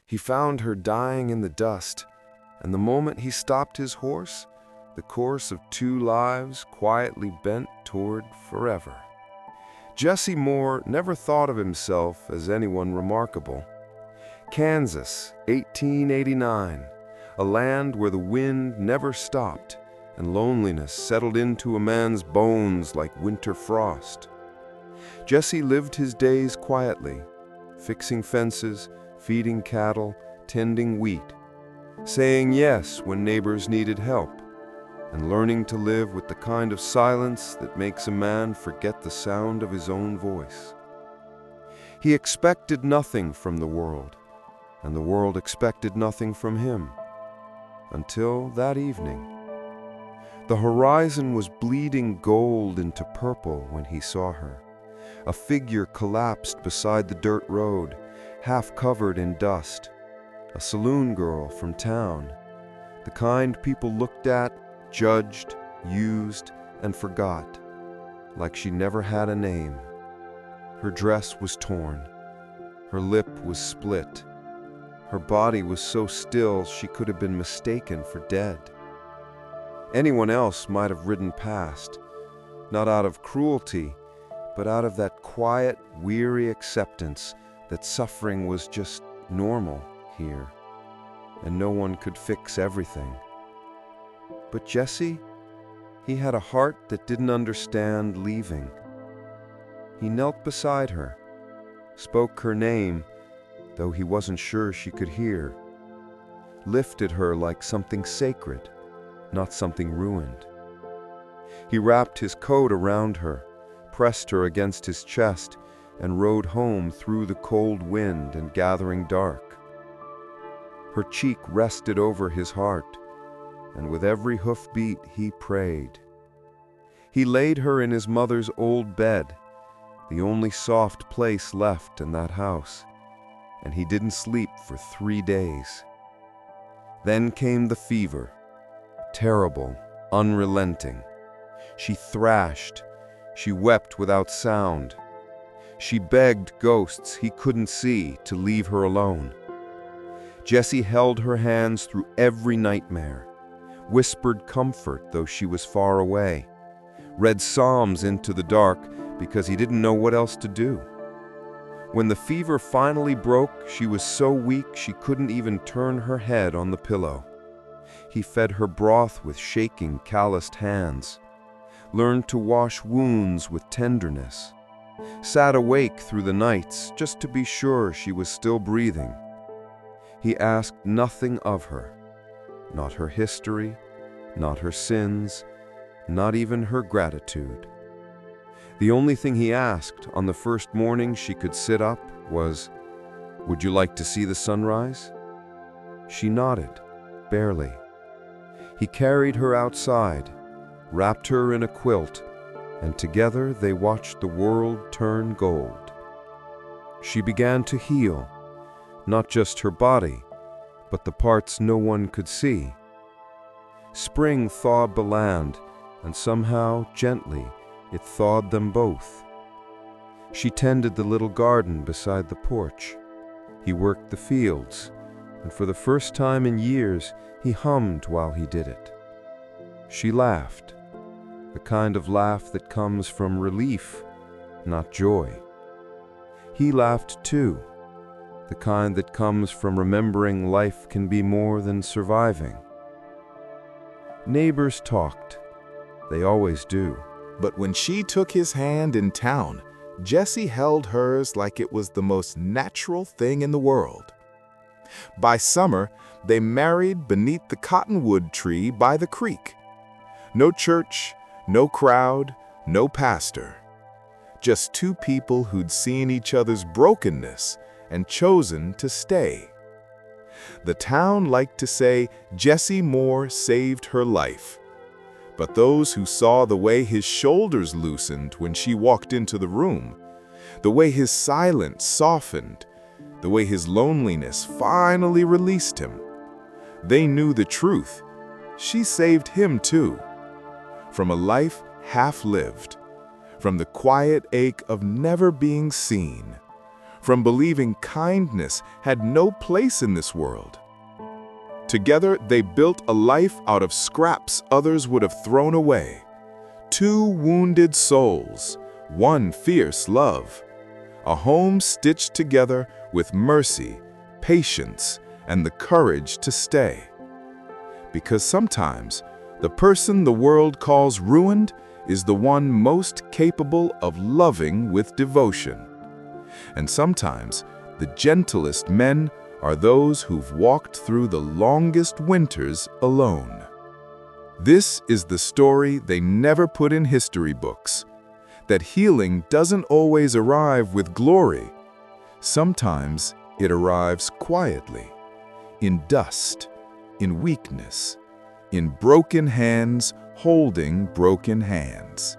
He found her dying in the dust, and the moment he stopped his horse, the course of two lives quietly bent toward forever. Jesse Moore never thought of himself as anyone remarkable. Kansas, 1889, a land where the wind never stopped and loneliness settled into a man's bones like winter frost. Jesse lived his days quietly, fixing fences, feeding cattle, tending wheat, saying yes when neighbors needed help, and learning to live with the kind of silence that makes a man forget the sound of his own voice. He expected nothing from the world, and the world expected nothing from him, until that evening. The horizon was bleeding gold into purple when he saw her. A figure collapsed beside the dirt road, half covered in dust. A saloon girl from town, the kind people looked at, judged, used, and forgot, like she never had a name. Her dress was torn. Her lip was split. Her body was so still she could have been mistaken for dead. Anyone else might have ridden past, not out of cruelty, but out of that quiet, weary acceptance that suffering was just normal here, and no one could fix everything. But Jesse, he had a heart that didn't understand leaving. He knelt beside her, spoke her name, though he wasn't sure she could hear, lifted her like something sacred, not something ruined. He wrapped his coat around her, pressed her against his chest, and rode home through the cold wind and gathering dark. Her cheek rested over his heart, and with every hoofbeat he prayed. He laid her in his mother's old bed, the only soft place left in that house, and he didn't sleep for 3 days. Then came the fever, terrible, unrelenting. She thrashed. She wept without sound. She begged ghosts he couldn't see to leave her alone. Jesse held her hands through every nightmare, whispered comfort though she was far away, read psalms into the dark because he didn't know what else to do. When the fever finally broke, she was so weak she couldn't even turn her head on the pillow. He fed her broth with shaking, calloused hands, learned to wash wounds with tenderness, sat awake through the nights just to be sure she was still breathing. He asked nothing of her, not her history, not her sins, not even her gratitude. The only thing he asked on the first morning she could sit up was, "Would you like to see the sunrise?" She nodded, barely. He carried her outside, wrapped her in a quilt, and together they watched the world turn gold. She began to heal, not just her body, but the parts no one could see. Spring thawed the land, and somehow, gently, it thawed them both. She tended the little garden beside the porch. He worked the fields, and for the first time in years, he hummed while he did it. She laughed, the kind of laugh that comes from relief, not joy. He laughed too, the kind that comes from remembering life can be more than surviving. Neighbors talked. They always do. But when she took his hand in town, Jesse held hers like it was the most natural thing in the world. By summer, they married beneath the cottonwood tree by the creek. No church, no crowd, no pastor. Just two people who'd seen each other's brokenness and chosen to stay. The town liked to say Jesse Moore saved her life. But those who saw the way his shoulders loosened when she walked into the room, the way his silence softened, the way his loneliness finally released him, they knew the truth. She saved him too. From a life half lived, from the quiet ache of never being seen, from believing kindness had no place in this world. Together, they built a life out of scraps others would have thrown away. Two wounded souls, one fierce love. A home stitched together with mercy, patience, and the courage to stay. Because sometimes, the person the world calls ruined is the one most capable of loving with devotion. And sometimes, the gentlest men are those who've walked through the longest winters alone. This is the story they never put in history books, that healing doesn't always arrive with glory. Sometimes it arrives quietly, in dust, in weakness, in broken hands holding broken hands.